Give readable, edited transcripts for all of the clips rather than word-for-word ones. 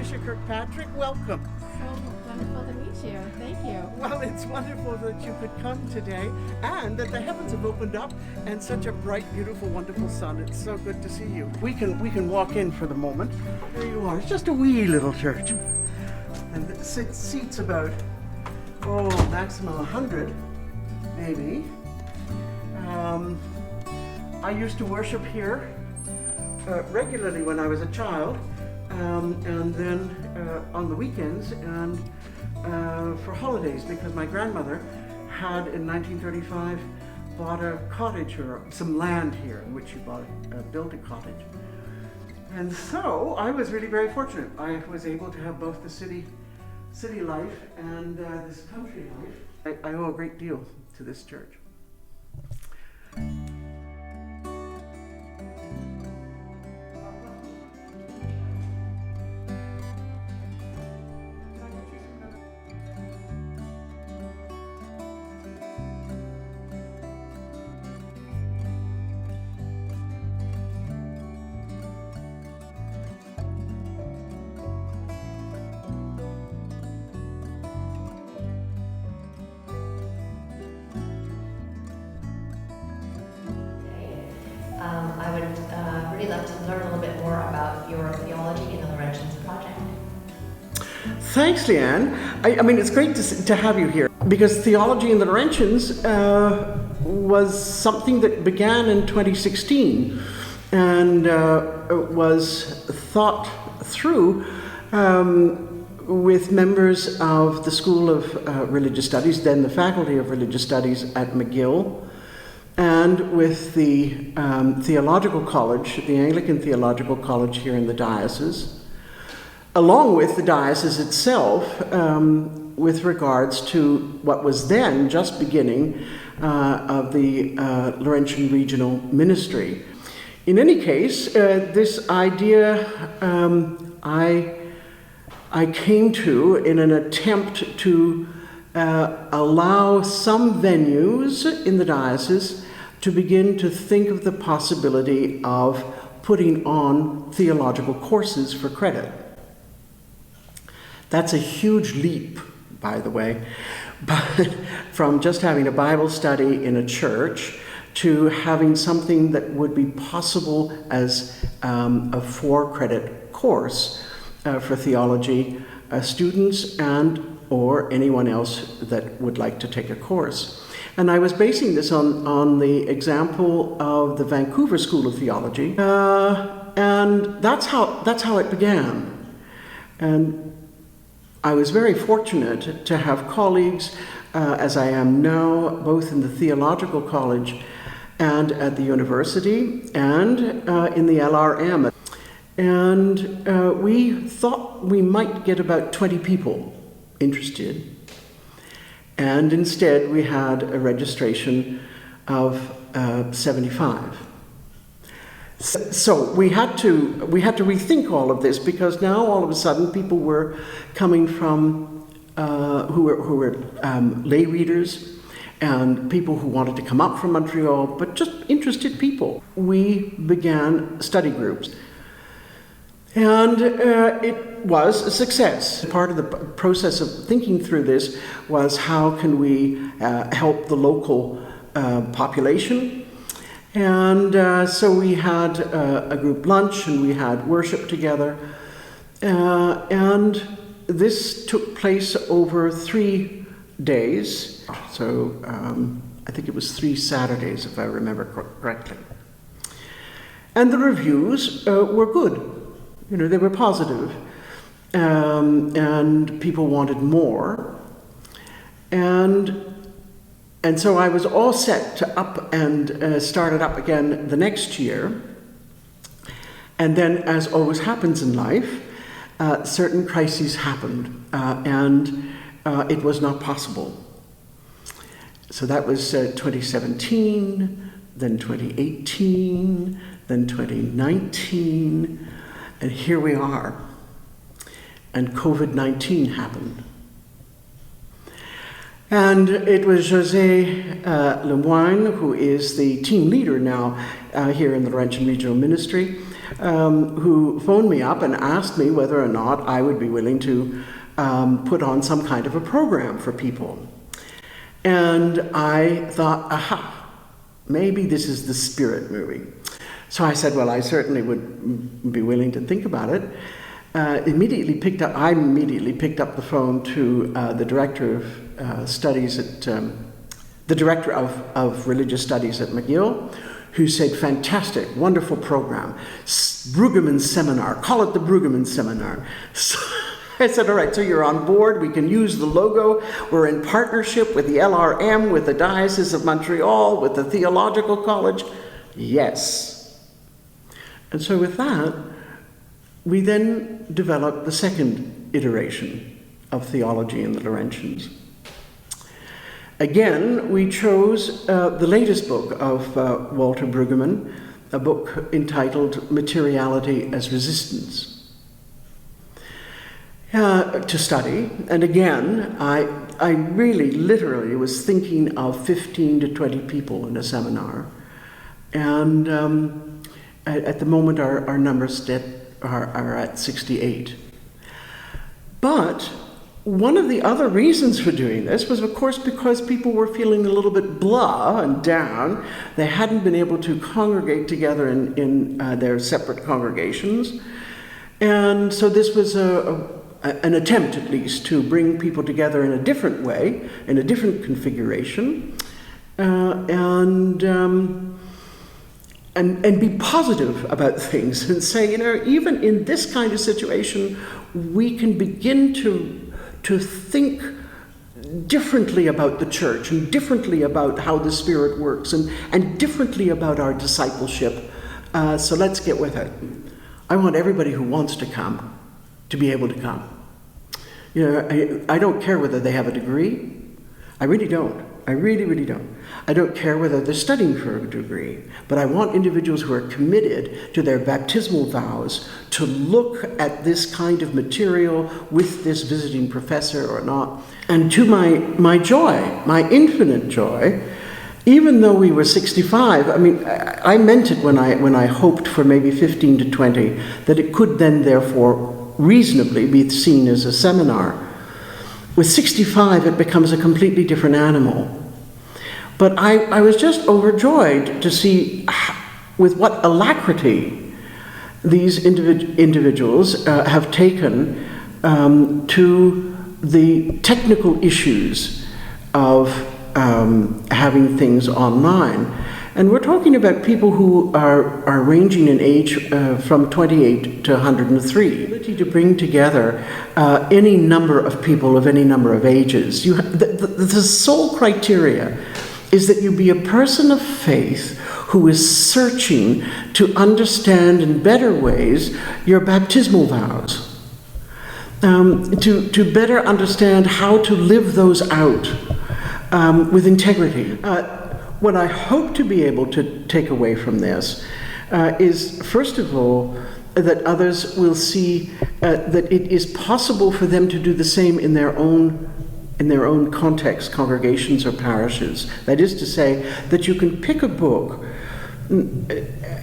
Patricia Kirkpatrick, welcome. So wonderful to meet you. Thank you. Well, it's wonderful that you could come today and that the heavens have opened up and such a bright, beautiful, wonderful sun. It's so good to see you. We can walk in for the moment. There you are. It's just a wee little church. And it seats about, maximum 100, maybe. I used to worship here regularly when I was a child, and then on the weekends and for holidays, because my grandmother had in 1935 bought a cottage or some land here in which she built a cottage. And so I was really very fortunate. I was able to have both the city life and this country life. I owe a great deal to this church. I would really love to learn a little bit more about your theology in the Laurentians project. Thanks, Leanne. I mean, it's great to have you here, because theology in the Laurentians was something that began in 2016 and was thought through with members of the School of Religious Studies, then the Faculty of Religious Studies at McGill, and with the Theological College, the Anglican Theological College here in the diocese, along with the diocese itself, with regards to what was then just beginning of the Laurentian Regional Ministry. In any case, this idea I came to in an attempt to allow some venues in the diocese to begin to think of the possibility of putting on theological courses for credit. That's a huge leap, by the way, but from just having a Bible study in a church to having something that would be possible as a 4-credit course for theology students and or anyone else that would like to take a course. And I was basing this on the example of the Vancouver School of Theology, and that's how it began. And I was very fortunate to have colleagues, as I am now, both in the Theological College and at the university and in the LRM. And we thought we might get about 20 people interested. And instead, we had a registration of 75. So we had to rethink all of this, because now all of a sudden people were coming from who were lay readers and people who wanted to come up from Montreal, but just interested people. We began study groups. And it was a success. Part of the process of thinking through this was how can we help the local population. And so we had a group lunch and we had worship together. And this took place over 3 days. So I think it was 3 Saturdays, if I remember correctly. And the reviews were good. You know, they were positive, and people wanted more, and so I was all set to up and start it up again the next year. And then, as always happens in life, certain crises happened, and it was not possible. So that was 2017, then 2018, then 2019. And here we are, and COVID-19 happened. And it was José Lemoine, who is the team leader now here in the Laurentian Regional Ministry, who phoned me up and asked me whether or not I would be willing to put on some kind of a program for people. And I thought, aha, maybe this is the Spirit moving. So I said, well, I certainly would be willing to think about it. I immediately picked up the phone to the director of studies at the director of religious studies at McGill, who said, fantastic, wonderful program, Brueggemann Seminar, call it the Brueggemann Seminar. So I said, all right, so you're on board, we can use the logo, we're in partnership with the LRM, with the Diocese of Montreal, with the Theological College. Yes. And so with that, we then developed the second iteration of theology in the Laurentians. Again, we chose the latest book of Walter Brueggemann, a book entitled Materiality as Resistance, to study. And again, I really literally was thinking of 15 to 20 people in a seminar. And at the moment, our numbers are at 68. But one of the other reasons for doing this was, of course, because people were feeling a little bit blah and down. They hadn't been able to congregate together in their separate congregations. And so this was an attempt, at least, to bring people together in a different way, in a different configuration, and be positive about things and say, even in this kind of situation, we can begin to think differently about the church and differently about how the Spirit works and differently about our discipleship. So let's get with it. I want everybody who wants to come to be able to come. I don't care whether they have a degree. I really don't. I really, really don't. I don't care whether they're studying for a degree, but I want individuals who are committed to their baptismal vows to look at this kind of material with this visiting professor or not. And to my joy, my infinite joy, even though we were 65, I meant it when I hoped for maybe 15 to 20, that it could then therefore reasonably be seen as a seminar. With 65, it becomes a completely different animal. But I was just overjoyed to see with what alacrity these individuals have taken to the technical issues of having things online. And we're talking about people who are ranging in age from 28 to 103. The ability to bring together any number of people of any number of ages. The sole criteria is that you be a person of faith who is searching to understand in better ways your baptismal vows, to better understand how to live those out with integrity. What I hope to be able to take away from this is, first of all, that others will see that it is possible for them to do the same in their own context, congregations or parishes. That is to say, that you can pick a book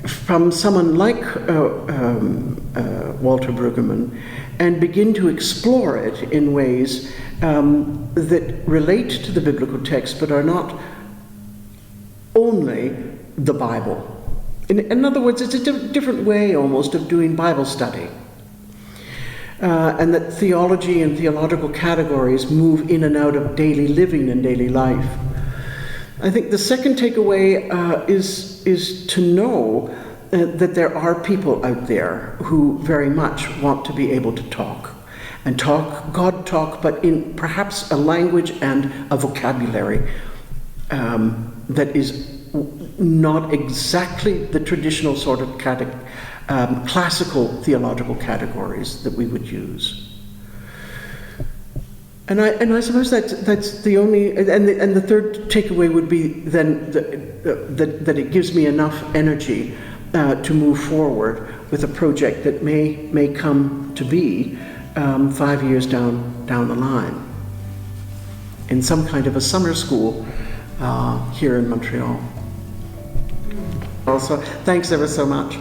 from someone like Walter Brueggemann and begin to explore it in ways that relate to the biblical text but are not only the Bible. In other words, it's a different way almost of doing Bible study. And that theology and theological categories move in and out of daily living and daily life. I think the second takeaway is to know that there are people out there who very much want to be able to talk, and talk God talk, but in perhaps a language and a vocabulary that is not exactly the traditional sort of classical theological categories that we would use. And I suppose that's the only, and the third takeaway would be then that it gives me enough energy to move forward with a project that may come to be 5 years down the line in some kind of a summer school here in Montreal. Also, thanks ever so much.